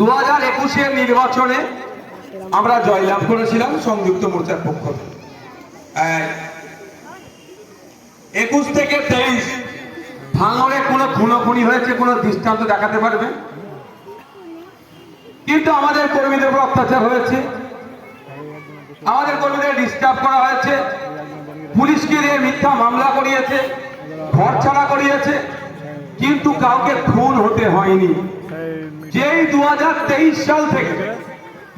2021-এর নির্বাচনে আমরা জয়লাভ করেছিলাম সংযুক্ত মোর্চার পক্ষ থেকে। 21 থেকে 23 ভাঙড়ে কোনো খুনোখুনি হয়েছে কোনো দৃষ্টান্ত দেখাতে পারবে? কিন্তু আমাদের কর্মীদের উপর অত্যাচার হয়েছে, আমাদের কর্মীদের ডিস্টার্ব করা হয়েছে, পুলিশকে দিয়ে মিথ্যা মামলা করিয়েছে, ঘর ছাড়া করিয়েছে, কিন্তু কাউকে খুন হতে হয়নি। যেই 2023 সাল থেকে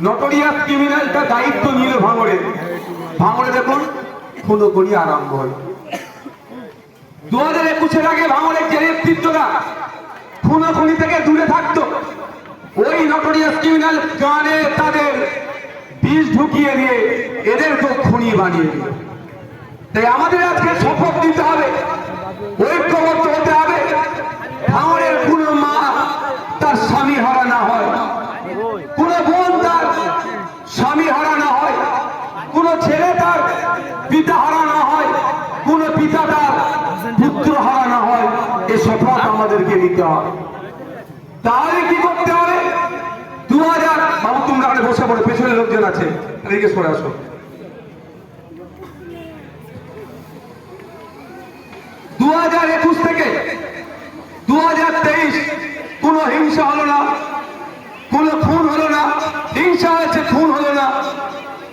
নটোরিয়াস ক্রিমিনালটা দায়িত্ব নিল ভাঙড়ে দেখুন খুনোখুনি আরম্ভ হল। 2021-এর আগে ভাঙড়ের যে নেতৃত্বরা খুনোখুনি থেকে দূরে থাকতো, ওই নটোরিয়াস ক্রিমিনাল গানে তাদের বিষ ঢুকিয়ে দিয়ে এদেরকে খুনি বানিয়ে দিল। তাই আমাদের আজকে শপথ নিতে হবে, ঐক্যবদ্ধ হতে হবে, ভাঙড়ের কোনো মা তার স্বামী হারা না হয়, কোন বোন তার স্বামী হারা না হয়, কোন ছেলে তার পিতা হারা না হয়, কোন পিতা তার পুত্র হারা না হয়। এ শপথ আমাদেরকে নিতে হবে। তাহলে কি করতে হবে? 2000 বাবু তোমরা ওখানে বসে পড়ে, পেছনে লোকজন আছে, এদিকে সরে আসো। 2021 থেকে 2023 কোনো হিংসা হলো না, কোনো খুন হলো না। হিংসা হয়েছে, খুন হলো না।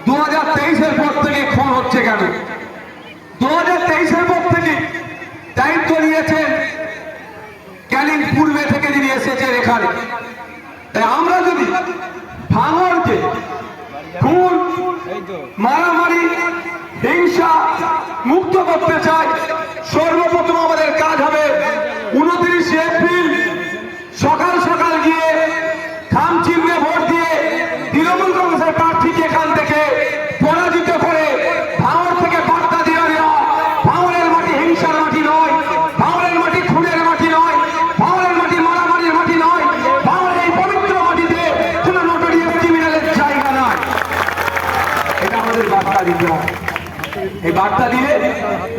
2023-এর পর থেকে খুন হচ্ছে কেন? 2023-এর পর থেকে দায়িত্ব নিয়েছেন ক্যানিং পূর্বে থেকে যিনি এসেছেন এখানে। তাই আমরা যদি ভাঙড়কে খুন, মারামারি, হিংসা মুক্ত করতে চাই, সর্বপ্রথম আমাদের কাজ হবে 29 এপ্রিল সকাল সকাল গিয়ে খাম চিহ্নে ভোট দিয়ে তৃণমূল কংগ্রেসের প্রার্থীকে এখান থেকে পরাজিত করে ভাঙড় থেকে বার্তা দিয়ে দেওয়া, ভাঙড়ের মাটি হিংসার মাটি নয়, ভাঙড়ের মাটি খুনের মাটি নয়, ভাঙড়ের মাটি মারামারির মাটি নয়, ভাঙড়ের এই পবিত্র মাটিতে কোন নটোরিয়াস ক্রিমিনালের জায়গা নয়। এটা আমাদের বার্তা দিতে হবে। এই বার্তা দিলে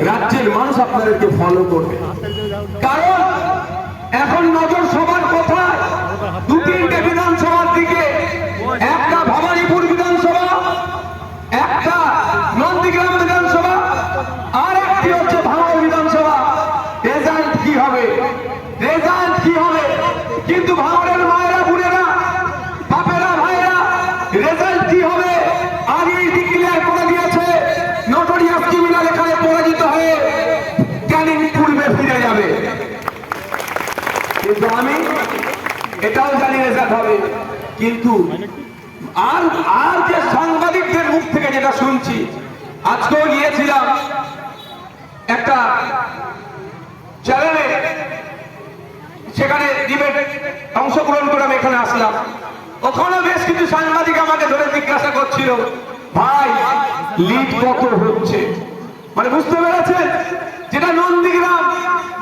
রাজ্যের মানুষ আপনাদেরকে ফলো করবে। কারণ এখন নজর সবার কোথায়? 2-3টে বিধানসভার দিকে, একটা ভবানীপুর বিধানসভা, একটা নন্দীগ্রাম বিধানসভা, আর একটি হচ্ছে ভাঙড় বিধানসভা। রেজাল্ট কি হবে? রেজাল্ট কি হবে? কিন্তু ভাঙড়ের মায়েরা, বোনেরা, বাপেরা, ভাইয়েরা, রেজাল্ট কি হবে? আগেই ডিক্লেয়ার করে দিয়েছে নটোরিয়াস ক্রিমিনাল এখানে পরাজিত হয়ে ক্যানিং পূর্বে ফিরে যাবে। কিন্তু আমি এটাও জানি রেজাল্ট হবে। কিন্তু আর যে সাংবাদিকদের মুখ থেকে যেটা শুনছি, আজকেও গিয়েছিলাম একটা চ্যানেলে, সেখানে ডিবেট অংশগ্রহণ করে আমি এখানে আসলাম। ওখানে বেশ কিছু সাংবাদিক আমাকে ধরে জিজ্ঞাসা করছিল, ভাই লিড কত হচ্ছে? মানে বুঝতে পেরেছেন, যেটা নন্দীগ্রাম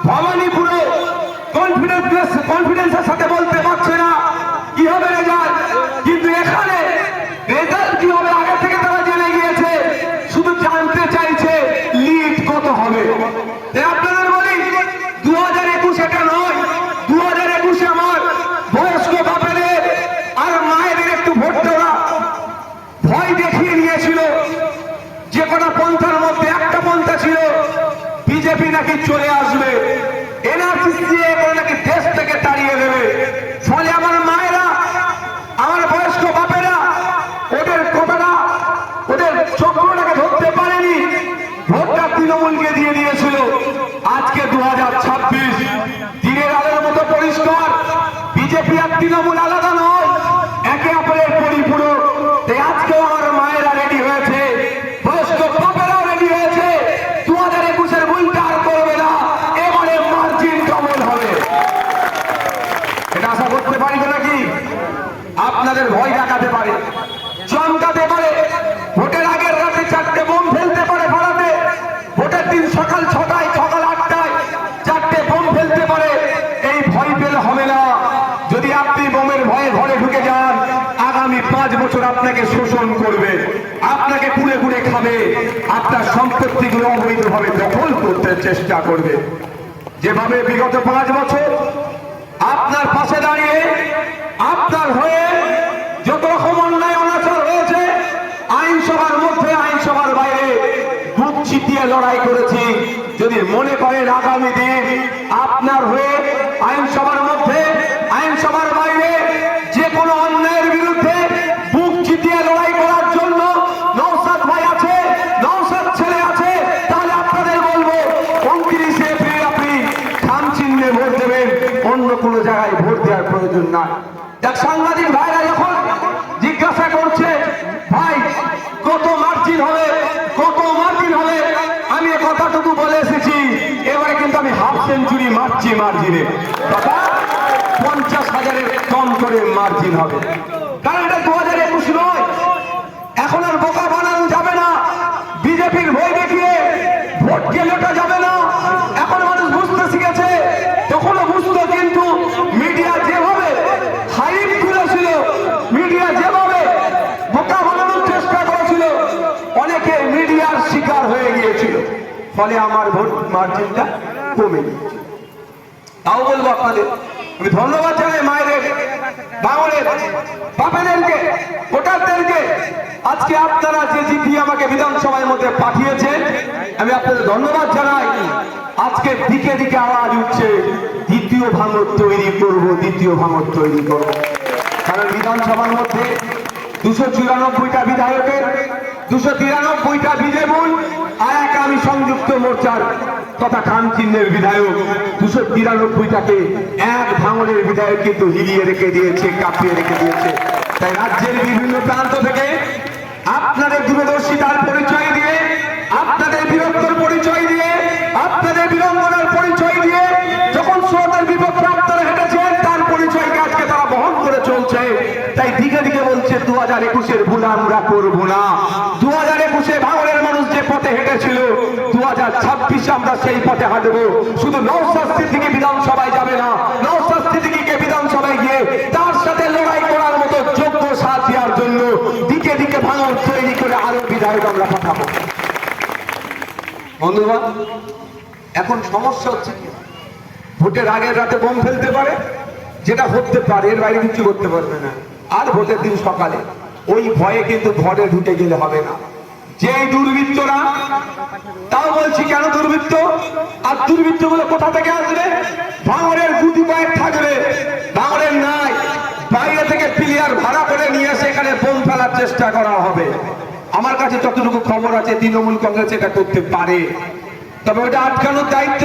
ভবানীপুরে কনফিডেন্সের সাথে বলতে পারছে না কি হবে রেজাল্ট, কিন্তু এখানে রেজাল্ট কি হবে আগে থেকে তারা জেনে গিয়েছে, শুধু জানতে চাইছে লিড কত হবে। আপনাদের বলি 2021 এটা নয়, 2021-এ আমার বয়স্ক বাপেদের আর মায়েদের একটু ভোট দেওয়া ভয় দেখিয়ে নিয়েছিল। যে কটা পন্থার মধ্যে একটা পন্থা ছিল বিজেপি নাকি চলে আসবে, এনআরসি দিয়ে নাকি দেশ থেকে তাড়িয়ে দেবে। ফলে আমার মায়েরা, আমার বয়স্ক বাপেরা ওদের কথাটা, ওদের চক্রটাকে ধরতে পারেনি, ভোটটা তৃণমূলকে দিয়ে দিয়েছিল। আজকে 2026 দিনের আলোর মতো পরিষ্কার, বিজেপি আর তৃণমূল আলাদা নয়, একে অপরের পরিপূরক। তাই আজকেও আমার মায়েরা রেডি হয়েছে, বয়স্ক বাপেরাও রেডি হয়েছে। 2021-এর ভুলটা আর করবে না, এবারে মার্জিন ডবল হবে। এটা আশা করতে পারি তো নাকি? আপনাদের ভয় দেখাতে পারে, চমকাতে পারে, ভোটের আগের রাতে 4টে বোম ফেলতে পারে ভাড়াতে, ভোটের দিন সকাল 6টায়, সকাল 8টায় 4টে বোম ফেলতে পারে। এই ভয় পেলে হবে না। যদি আপনি বোমের ভয়ে ঘরে ঢুকে যান, আগামী 5 বছর আপনাকে শোষণ করবে, আপনাকে কুড়ে কুড়ে খাবে, আপনার সম্পত্তিগুলো অবৈধভাবে দখল করতে চেষ্টা করবে। যেভাবে বিগত 5 বছর আপনার পাশে দাঁড়িয়ে, আপনার হয়ে দিয়ে লড়াই করেছি। যদি মনে করেন আগামী দিন আপনার হয়ে আইনসভার মধ্যে, আইনসভার বাইরে যে কোনো অন্যায়ের বিরুদ্ধে বুক চিতিয়ে লড়াই করার জন্য নওশাদ ভাই আছে, নওশাদ ছেলে আছে, তাহলে আপনাদের বলবো 29 এপ্রিল আপনি খাম চিহ্নে ভোট দেবেন, অন্য কোনো জায়গায় ভোট দেওয়ার প্রয়োজন নাই। দেখ, সাংবাদিক ভাইরা যখন জিজ্ঞাসা করছে ভাই কত মার্জিন হবে, কত মার্জিন হবে, আমি এ কথাটুকু বলে এসেছি, এবারে কিন্তু আমি হাফ সেঞ্চুরি মারছি মার্জিনে, কথা 50,000-এর কম করে মার্জিন হবে। কারণ এটা 2021 নয়, এখন আর বোকা বানানো যাবে না, বিজেপির ভয় দেখিয়ে ভোট কেলোটা যাবে না। এখন মানুষ বুঝতে শিখেছে, তখনও বুঝতো, কিন্তু মিডিয়া যেভাবে হাইপ তুলেছিল, মিডিয়া যেভাবে বোকা বানানোর চেষ্টা করেছিল, অনেকে মিডিয়ার শিকার হয়ে গিয়েছিল, ফলে আমার ভোট মার্জিনটা কমে গিয়েছে। তাও বলবো আপনাদের, আমি ধন্যবাদ জানাই মায়েদের, বাঙালের বাপেদেরকে, ভোটারদেরকে। আজকে আপনারা যে জিপি আমাকে বিধানসভার মধ্যে পাঠিয়েছেন, আমি আপনাদের ধন্যবাদ জানাই। আজকে দিকে দিকে আওয়াজ উঠছে, দ্বিতীয় ভাঙর তৈরি করব, দ্বিতীয় ভাঙর তৈরি করব। কারণ বিধানসভার মধ্যে 294টা বিধায়কের 293টা বিজেপি আর এক আমি সংযুক্ত মোর্চার তথা খাম চিহ্নের বিধায়ক 293টাকে এক ভাঙনের বিধায়ক কিন্তু হিলিয়ে রেখে দিয়েছে, কাঁপিয়ে রেখে দিয়েছে। তাই রাজ্যের বিভিন্ন প্রান্ত থেকে আপনাদের দূরদর্শিতার পরিচয় দিয়ে, আপনাদের বীরত্বের পরিচয় দিয়ে, আপনাদের বীরঙ্গনার পরিচয় দিয়ে যখন স্রোতের বিপক্ষে আপনারা হেঁটেছেন, তার পরিচয়কে আজকে তারা বহন করে চলছে। তাই দিকে দিকে বলছে 2021-এর ভুল আমরা করবো না। 2021-এ ভাঙড়ের মানুষ যে পথে হেঁটেছিল, 2026-এ আমরা সেই পথে হাঁটবো। শুধু নওশাদ সিদ্দিকী বিধানসভায় যাবে না, নওশাদ সিদ্দিকীকে বিধানসভায় গিয়ে তার সাথে লড়াই করার মতো যোগ্য সাথ দেওয়ার জন্য দিকে দিকে ভাঙড় তৈরি করে আরো বিধায়ক আমরা পাঠাবো। বন্ধুগণ, এখন সমস্যা হচ্ছে কি, ভোটের আগের রাতে বোম ফেলতে পারে, যেটা হতে পারে, এর বাইরে কিছু করতে পারবে না। আর ভোটের দিন সকালে ওই ভয়ে কিন্তু ঘরে ঢুকে গেলে হবে না। যেই দুর্বৃত্তরা, তাও বলছি কেন দুর্বৃত্ত, আর দুর্বৃত্ত গুলো কোথা থেকে আসবে? ভাঙড়ের গুটি কয়েক থাকবে, ভাঙড়ের নাই, বাইরে থেকে প্লেয়ার ভাড়া করে নিয়ে এসে এখানে বোম ফেলার চেষ্টা করা হবে। আমার কাছে যতটুকু খবর আছে, তৃণমূল কংগ্রেস এটা করতে পারে, তবে ওটা আটকানোর দায়িত্ব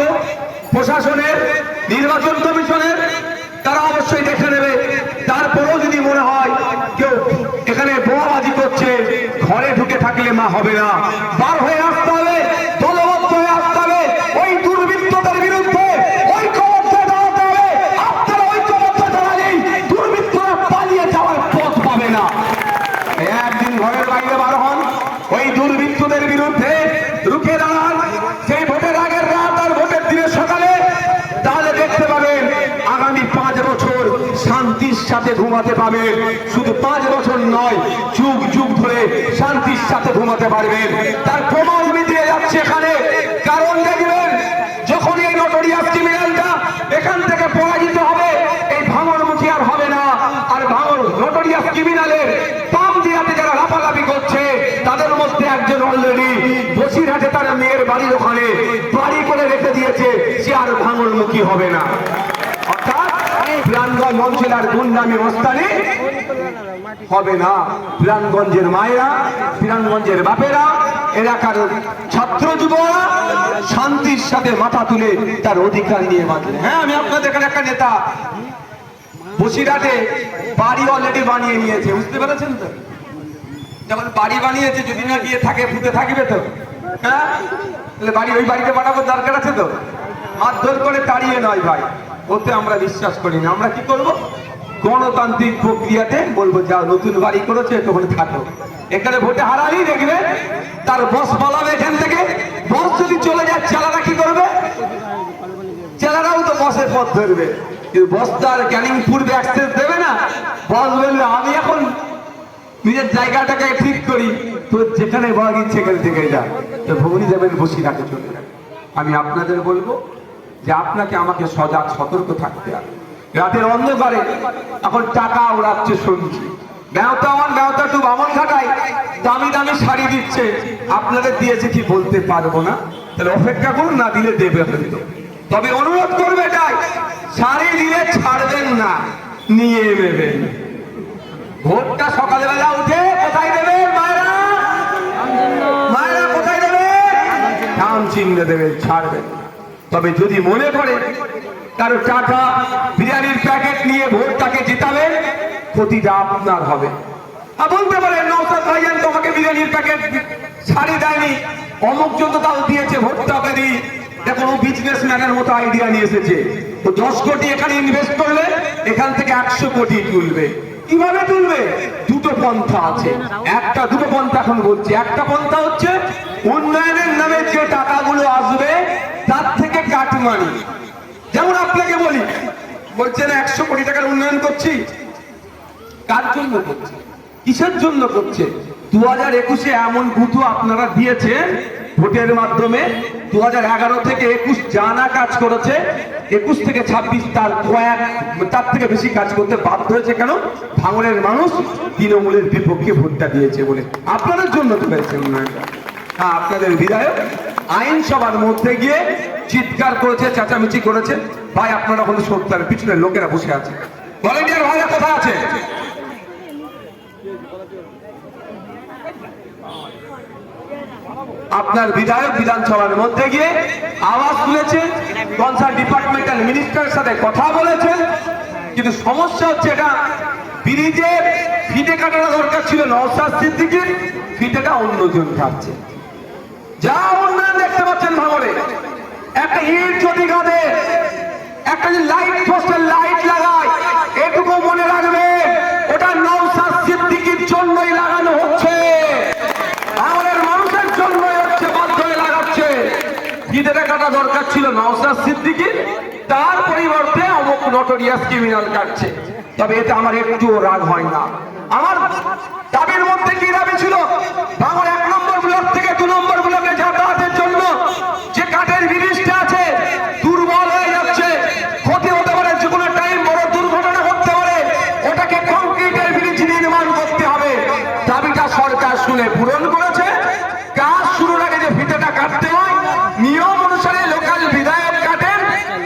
প্রশাসনের, নির্বাচন কমিশনের। তারা অবশ্যই দেখে নেবে। তারপরেও যদি মনে হয় কেউ এখানে বোমাবাজি করছে, ঘরে ঢুকে থাকলে মা হবে না, বার হয়ে আসতে হবে, দলবদ্ধ হয়ে আসতে হবে, ওই দুর্বৃত্তদের বিরুদ্ধে ঐক্যবদ্ধ দাঁড়াতে হবে। আপনারা ঐক্যবদ্ধ দাঁড়ালেই দুর্বৃত্তরা পালিয়ে যাওয়ার পথ পাবে না। একদিন ঘরের বাইরে বার হন, ওই দুর্বৃত্তদের বিরুদ্ধে রুখে দাঁড়ান, সেই ভোটের আগের রাত আর ভোটের দিনের সকালে, তাহলে দেখতে পাবেন আগামী 5 বছর শান্তির সাথে ঘুমাতে পাবেন। শুধু 5 বছর নয়, যুগ যুগ ধরে শান্তির সাথে ঘুমাতে পারবেন। তার প্রমাণ মিটিয়ে যাচ্ছে এখানে। কারণ দেখবেন, যখন এই নটোরিয়াস ক্রিমিনালটা এখান থেকে পরাজিত হবে, এই ভাঙড়মুখী আর হবে না। আর ভাঙড় নটোরিয়াস ক্রিমিনালের পাম দিয়াতে যারা লাফালাফি করছে, তাদের মধ্যে একজন অলরেডি বসিরহাটে তার মেয়ের বাড়ির ওখানে বাড়ি করে রেখে দিয়েছে, সে আর ভাঙড়মুখী হবে না। অর্থাৎ প্রাণগঞ্জ অঞ্চলের গুন্ডামি মস্তানি হবে না। প্রাণগঞ্জের মায়েরা, প্রাণগঞ্জের বাপেরা, এলাকার ছাত্র যুবরা শান্তির সাথে মাথা তুলে তার অধিকার নিয়ে বাঁচবে। হ্যাঁ, আমি আপনাদের এখানে একটা নেতা বসিরহাটে বাড়ি অলরেডি বানিয়ে নিয়েছে, বুঝতে পেরেছেন তো? যখন বাড়ি বানিয়েছে, যদি না গিয়ে থাকে ভূতে থাকবে তো, হ্যাঁ, তাহলে বাড়ি ওই বাড়িতে পাঠাবো, দরকার আছে তো? মারধর করে তাড়িয়ে নয় ভাই, ওতে আমরা বিশ্বাস করি না। আমরা কি করব? গণতান্ত্রিক প্রক্রিয়াতে বলবো, যা নতুন বাড়ি করেছে তখন থাকো। এখানে ভোটে হারালেই দেখবে তার বস বলাবে এখান থেকে। বস যদি চলে যায়, চেলারা কি করবে? চেলারাও তো বসের পথ ধরবে, কিন্তু বস তো আর ক্যানিং পূর্বে অ্যাক্সেস দেবে না। বস বললে আমি এখন নিজের জায়গাটাকে ঠিক করি, তো যেখানে বাঘ ইচ্ছে সেখানে থেকে যা, তো ভবনী যাবেন বসিরহাটে চলে যাবে। আমি আপনাদের বলবো যে আপনাকে আমাকে সজাগ সতর্ক থাকতে হবে। রাতের অন্ধকারে এখন টাকা ওড়াচ্ছে শুনছি, ব্যবতা 1 ব্যবতা 2 বামনঘাটায় দামি দামি শাড়ি দিচ্ছে, আপনাদের দিয়েছে কি বলতে পারবো না, তাহলে অপেক্ষা করুন, না দিলে দেবে হয়তো। তবে অনুরোধ করবে এটাই, শাড়ি দিলে ছাড়বেন না, নিয়ে নেবেন। ভোটটা সকালবেলা উঠে কোথায় দেবে মায়েরা? মায়েরা কোথায় দেবে? নাম চিহ্ন দেবে, ছাড়বেন। তবে যদি মনে করে কারো টাকা বিরিয়ানির প্যাকেট নিয়ে ভোটটাকে জিতাবেন, ক্ষতিটা আপনার হবে। বলতে পারেন নওশাদ ভাইজান তোমাকে বিরিয়ানির প্যাকেট শাড়ি দেয়নি, অমুক জন্য তাও দিয়েছে, ভোটটাকে দিই। দেখুন ও বিজনেসম্যানের মতো আইডিয়া নিয়ে এসেছে, ও 10 কোটি এখানে ইনভেস্ট করলে এখান থেকে 100 কোটি তুলবে। কিভাবে তুলবে? দুটো পন্থা আছে, দুটো পন্থা এখন বলছি। একটা পন্থা হচ্ছে উন্নয়নের নামে যে টাকাগুলো আসবে তার থেকে কাটমানি। যেমন আপনাকে বলি, বলছেন 100 কোটি টাকার উন্নয়ন করছি, কার জন্য করছে, কিসের জন্য করছে? 2021-এ এমন বুথ আপনারা দিয়েছেন ভোটের মাধ্যমে, 2011 থেকে 21 জানা কাজ করেছে, 21 থেকে 26 তার থেকে বেশি কাজ করতে বাধ্য হয়েছে। কেন? ভাঙড়ের মানুষ তৃণমূলের বিপক্ষে ভোটটা দিয়েছে বলে। আপনাদের জন্য তো পেয়েছেন উন্নয়নটা। হ্যাঁ, আপনাদের বিধায়ক আইনসভার মধ্যে গিয়ে চিৎকার করেছে, চেঁচামেচি করেছে। ভাই আপনারা হলো সত্যার পিছনে লোকেরা বসে আছে, ভলেন্টিয়ার ভাইরা কোথায় আছে? আপনার বিধায়ক বিধানসভার মধ্যে গিয়ে আওয়াজ তুলেছেন, কনসার্ন ডিপার্টমেন্টাল মিনিস্টারের সাথে কথা বলেছেন, কিন্তু সমস্যা হচ্ছে এটা ব্রিজের ফিতে কাটানো দরকার ছিল নওশাদ সিদ্দিকীর, ফিতেটা অন্যজন কাটছে। যা উন্নয়ন দেখতে পাচ্ছেন ভাঙড়ে, একটা ইট যদি গাঁদে, একটা যে লাইট পোস্টের লাইট লাগায়, এটুকু মনে রাখবে ওটা নওশাদ সিদ্দিকীর জন্যই লাগানো হচ্ছে, আমাদের মানুষের জন্যই হচ্ছে, বাধ্য হয়ে লাগাচ্ছে। ফিতেটা কাটা দরকার ছিল নওশাদ সিদ্দিকীর, তার পরিবর্তে অমুক নটোরিয়াস ক্রিমিনাল কাটছে। তবে এতে আমার একটুও রাগ হয় না। আমার দাবির মধ্যে কি দাবি ছিল? ভাঙড় 1 নম্বর ব্লক থেকে 2 নম্বর ব্লকে যাতায়াতের জন্য যে কাঠের ব্রিজটা আছে দুর্বল হয়ে যাচ্ছে, ক্ষতি হতে পারে, যে কোনো টাইম বড় দুর্ঘটনা ঘটতে পারে, ওটাকে কংক্রিটের ব্রিজ নির্মাণ করতে হবে। দাবিটা সরকার শুনে পূরণ করেছে। কাজ শুরুর আগে যে ফিতেটা কাটতে হয় নিয়ম অনুসারে লোকাল বিধায়ক কাটেন,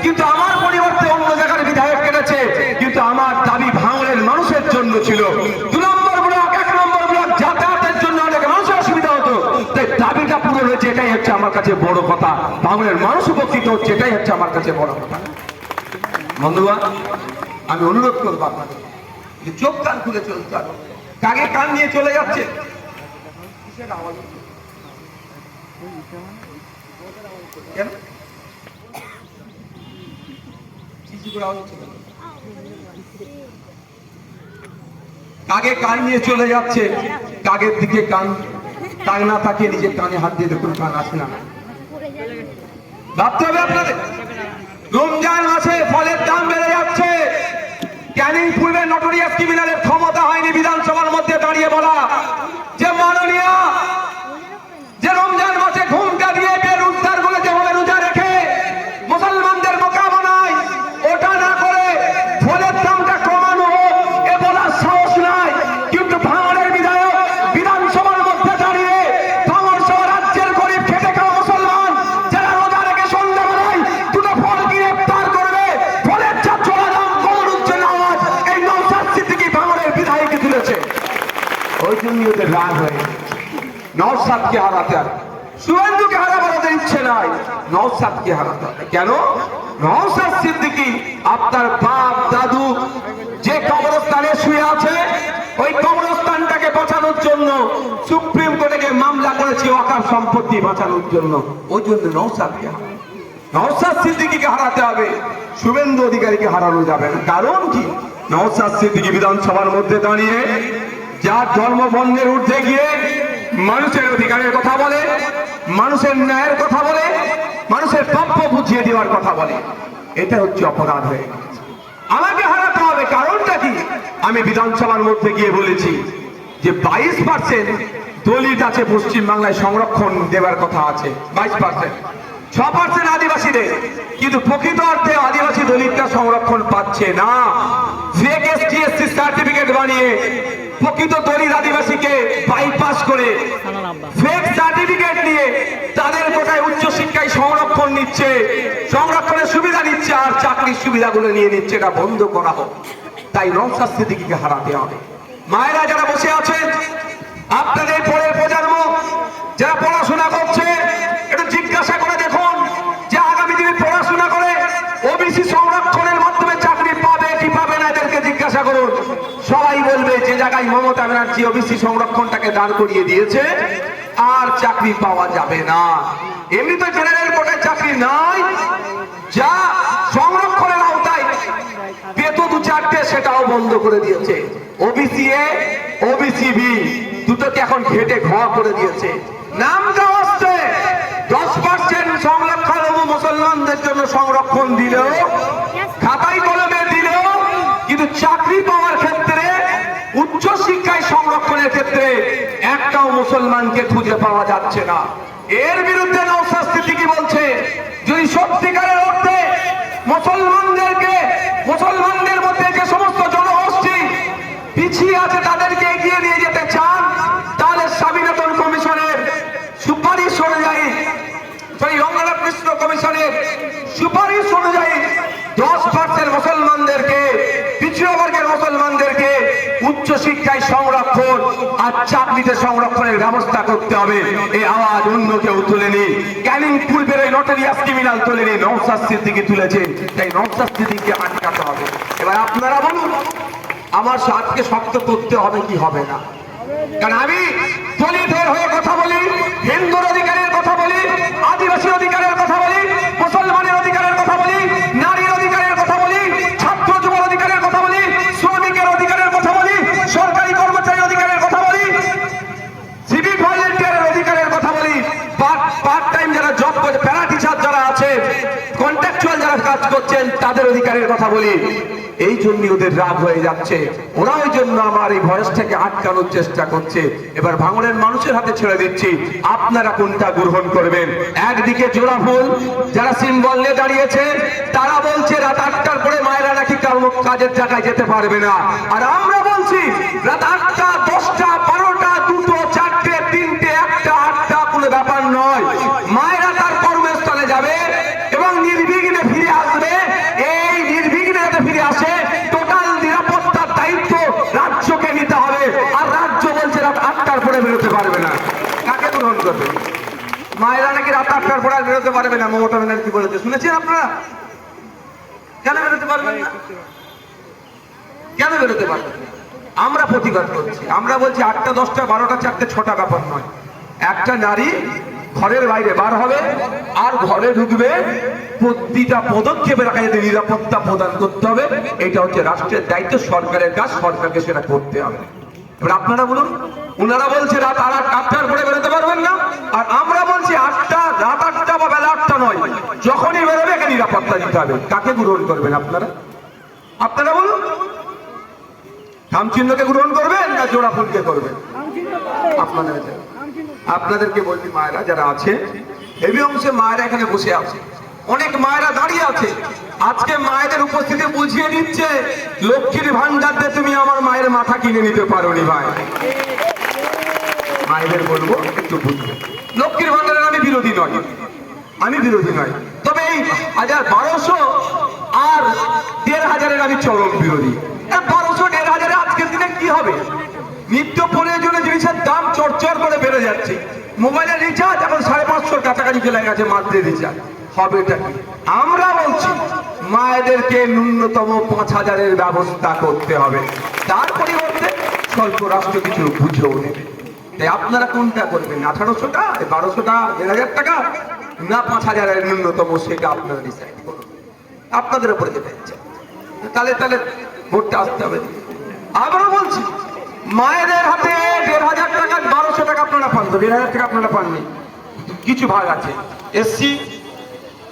কিন্তু আমার পরিবর্তে অন্য জায়গার বিধায়ক কেটেছে। কিন্তু আমার দাবি ভাঙড়ের মানুষের জন্য ছিল। 2 নম্বর ব্লক 1 নম্বর ব্লক যাতায়াতের জন্য অনেক মানুষের অসুবিধা হতো, তাই দাবিটা পূরণ হয়েছে, এটাই হচ্ছে আমার কাছে বড় কথা। ভাঙড়ের মানুষ উপকৃত হচ্ছে, এটাই হচ্ছে আমার কাছে বড় কথা। বন্ধুগণ, আমি অনুরোধ করবো আপনাদের যে চোখ কান খুলে চলতে হবে। কাকে কান নিয়ে চলে যাচ্ছে, কেন কাকে কান নিয়ে চলে যাচ্ছে? কাকের দিকে কান না তাকিয়ে নিজের কানে হাত দিয়ে দেখুন, কান আসে না। ভাবতে হবে আপনাদের। রমজান মাসে ফলের দাম বেড়ে যাচ্ছে, ক্যানিং পূর্বে নটোরিয়াস ক্রিমিনালের ক্ষমতা হয়নি বিধানসভার মধ্যে দাঁড়িয়ে বলা যে মাননীয়, যে রমজান মাসে ঘুমটা দিয়ে বেরোজগার গুলো যেভাবে রোজা রেখে মুসলমানদের বোকা বানায়, ওটা না করে ফলের দামটা কমানো হোক, এ বলার সাহস নাই। কিন্তু ভাঙড়ের বিধায়ক বিধানসভার মধ্যে দাঁড়িয়ে ভাঙড় সহ রাজ্যের গরিব খেটে খাওয়া মুসলমান যারা রোজা রেখে সন্ধ্যাবেলায় 2টো ফল কিনে ইফতার করবে, ফলের যা চড়া দাম কমানোর জন্য আওয়াজ এই নওশাদ সিদ্দিকী ভাঙড়ের বিধায়ককে তুলেছে। ওই জন্য ওদের রাগ হয়ে নওশাদকে হারাতে হবে, শুভেন্দুকে হারাবার ওদের ইচ্ছে নাই, নওশাদকে হারাতে হবে। কেন? নওশাদ সিদ্দিকী আপনার বাপ দাদু যে কবরস্থানে শুয়ে আছে, ওই কবরস্থানটাকে বাঁচানোর জন্য সুপ্রিম কোর্টে মামলা করেছে ওয়াকফ সম্পত্তি বাঁচানোর জন্য। ওই জন্য নওশাদ সিদ্দিকীকে হারাতে হবে, শুভেন্দু অধিকারীকে হারানো যাবে না। কারণ কি? নওশাদ সিদ্দিকী বিধানসভার মধ্যে দাঁড়িয়ে যার ধর্মবর্ণের ঊর্ধ্বে গিয়ে মানুষের অধিকারের কথা বলে, মানুষের ন্যায়ের কথা বলে, মানুষের প্রাপ্য বুঝিয়ে দেওয়ার কথা বলে, এটা হচ্ছে অপরাধ হয়ে গেছে। আমাকে হারাতে হবে। কারণটা কি? আমি বিধানসভার মধ্যে গিয়ে বলেছি যে 22% দলিত আছে পশ্চিমবাংলায়, সংরক্ষণ দেওয়ার কথা আছে 22%। 6% আদিবাসীদের, কিন্তু প্রকৃত অর্থে আদিবাসী দলিতটা সংরক্ষণ পাচ্ছে না। ফেক এসটি এসসি সার্টিফিকেট বানিয়ে প্রকৃত দলিত আদিবাসীকে বাইপাস করে ফেক সার্টিফিকেট নিয়ে তাদের কোটায় উচ্চশিক্ষায় সংরক্ষণ নিচ্ছে, সংরক্ষণের সুবিধা নিচ্ছে, আর চাকরির সুবিধাগুলো নিয়ে নিচ্ছে। এটা বন্ধ করা হোক। তাই নওশাদ সিদ্দিকীকে হারাতে হবে। মায়েরা যারা বসে আছেন, আপনাদের পরের প্রজন্ম যারা পড়াশোনা করছে, একটু জিজ্ঞাসা করে দেখুন যে আগামী দিনে পড়াশোনা করে ওবিসি সংরক্ষণের মাধ্যমে চাকরি পাবে কি পাবে না, এদেরকে জিজ্ঞাসা করুন। সবাই বলবে যে জায়গায় মমতা ব্যানার্জি ওবিসি সংরক্ষণটাকে দাঁড় করিয়ে দিয়েছে আর চাকরি পাওয়া যাবে না। এমনি তো জেনারেল কোটায় চাকরি নাই, যা সংরক্ষণের আওতায় পেতো 2-4টে সেটাও বন্ধ করে দিয়েছে। ওবিসি এ ওবিসি বি দুটোকে এখন ঘেটে ঘোয়া করে দিয়েছে। নামটা আসছে 10% সংরক্ষণ মুসলমানদের জন্য সংরক্ষণ দিলেও, খাতায় কলমে দিলেও, কিন্তু চাকরি পাওয়ার ক্ষেত্রে, উচ্চ শিক্ষায় সংরক্ষণের ক্ষেত্রে একটাও মুসলমানকে খুঁজে পাওয়া যাচ্ছে না। এর বিরুদ্ধে নওশাদ সিদ্দিকী বলছে, যদি সত্যিকারের অর্থে মুসলমানদের মধ্যে যে সমস্ত জনগোষ্ঠী পিছিয়ে আছে তাদেরকে এগিয়ে নিয়ে যেতে চান, তাহলে স্বামীনাথন কমিশনের সুপারিশ অনুযায়ী, রঙ্গনাথ মিশ্র কমিশনের সুপারিশ অনুযায়ী 10% মুসলমানদেরকে, পিছিয়ে বর্গের মুসলমানদেরকে উচ্চশিক্ষায় সংরক্ষণ আর চাকরিতে সংরক্ষণের ব্যবস্থা করতে হবে। এই আওয়াজ অন্য কেউ তুলেনি। ক্যানিং পূর্বের এই নটোরিয়াস ক্রিমিনাল তুলেনি, নওশাদ সিদ্দিকী তুলেছে। তাই নওশাদ সিদ্দিকীকে আটকাতে হবে। এবার আপনারা বলুন, আমার সাথে শক্ত করতে হবে কি হবে না? কারণ আমি দলিতের হয়ে কথা বলি, হিন্দুর অধিকারের কথা বলি, আদিবাসী অধিকারের কথা বলি, মুসলমানের অধিকারের কথা বলি, নারীর অধিকারের কথা বলি, ছাত্র যুব অধিকারের কথা বলি, শ্রমিকের অধিকারের কথা বলি, সরকারি কর্মচারী অধিকারের কথা বলি, সিভিক ভলেন্টিয়ারের অধিকারের কথা বলি, পার্ট টাইম যারা জব করছে, প্যারা টিচার যারা আছে, কন্ট্রাকচুয়াল যারা কাজ করছেন তাদের অধিকারের কথা বলি। এই জন্য ওদের রাগ হয়ে যাচ্ছে। ওরা ওই জন্য আমার এই ভয়েসটাকে আটকানোর চেষ্টা করছে। এবার ভাঙড়ের মানুষের হাতে ছেড়ে দিচ্ছি, আপনারা কোনটা গ্রহণ করবেন। একদিকে জোড়া ফুল যারা সিম্বল নিয়ে দাঁড়িয়েছে, তারা বলছে রাত 8টার পরে মায়েরা নাকি কাজের জায়গায় যেতে পারবে না। আর আমরা বলছি রাত 8টা, 10টা, 12টা, 2টো, 4টে, 3টে, 1টা, 8টা কোনো ব্যাপার নয়। মায়েরা তার কর্মস্থলে যাবে এবং নির্বিঘ্নে ফিরে আসবে। এই নির্বিঘ্নে যাতে ফিরে আসে, টোটাল নিরাপত্তার দায়িত্ব রাজ্যকে নিতে হবে। আর রাজ্য বলছে রাত 8টার পরে বেরোতে পারবে না। কাকে গ্রহণ করবে? মায়েরা নাকি রাত 8টার পরে বেরোতে পারবে না, মমতা ব্যানার্জি বলেছে। শুনেছেন আপনারা? কেন বেরোতে পারবেন না? কেন বেরোতে পারবেন না? আমরা প্রতিবাদ করছি। আমরা বলছি 8টা, 10টা, 12টা, 4টে, 6টা ব্যাপার নয়। একটা নারী ঘরের বাইরে বার হবে আর ঘরে ঢুকবে, প্রতিটা পদক্ষেপে রাখা যাতে নিরাপত্তা প্রদান করতে হবে। এটা হচ্ছে রাষ্ট্রের দায়িত্ব, সরকারের কাজ, সরকারকে সেটা করতে হবে। এবার আপনারা বলুন, ওনারা বলছে রাত 8টার পরে বেরোতে পারবেন না, আর আমরা বলছি রাত 8টা বা বেলা 8টা নয়, যখনই বেরোবে একে নিরাপত্তা দিতে হবে। কাকে গ্রহণ করবেন আপনারা? আপনারা বলুন, খামচিহ্নকে গ্রহণ করবেন না জোড়া ফুলকে করবেন? আপনাদেরকে বলছি, মায়েরা যারা আছে, হেভি অংশে মায়েরা এখানে বসে আছে, অনেক মায়েরা দাঁড়িয়ে আছে। আজকে মায়েদের উপস্থিতি বুঝিয়ে দিচ্ছে, লক্ষ্মীর ভান্ডার দিয়ে তুমি আমার মায়ের মাথা কিনে নিতে পারোনি ভাই। মায়েদের বলবো একটু বুঝবে, লক্ষ্মীর ভান্ডারের আমি বিরোধী নয়, তবে এই 1200 আর 1500 আমি চরম বিরোধী। 1200, 1500 আজকের দিনে কি হবে? নিত্য প্রয়োজনীয় জিনিসের দাম চড়চড় করে বেড়ে যাচ্ছে। মোবাইলের রিচার্জ এখন 550 কাছাকাছি চলে গেছে, মান্থলি রিচার্জ হবেটা কি? আমরা বলছি মায়েদেরকে ন্যূনতম 5000-এর ব্যবস্থা করতে হবে, তার পরিবর্তে স্বল্প রাষ্ট্র কিছু বুঝেও নেবে। তাই আপনারা কোনটা করবেন? 1800টা, 1200টা, 1000 টাকা না 5000-এর ন্যূনতম, সেটা আপনারা ডিসাইড করুন। আপনাদের উপরে যেতে ইচ্ছে, তাহলে ভোটটা আসতে হবে। আমরা বলছি মায়েদের হাতে 1500 টাকা, 1200 টাকা আপনারা পান, 1500 টাকা আপনারা পাননি। কিছু ভাগ আছে,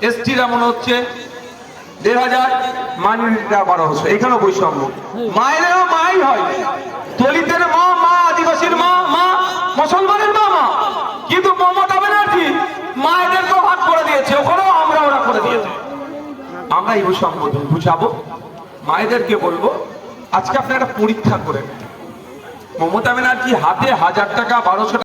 এসটিরা মনে হচ্ছে 1500, মাইনরিটিরা 1200, এখানেও বৈষম্য। মায়েরও মাই হয়, দলিতের মা মা, আদিবাসীর মা মা, মুসলমানের মা মা, কিন্তু মমতা ব্যানার্জি মায়েদের তো ভাগ করে দিয়েছে। চাইবো সম্বোধন বুঝাবো, মায়েদেরকে বলবো আজকে আপনারা একটা পরীক্ষা করে নেন। মমতা ব্যানার্জি হাতে 1000 টাকা 1200 টাকা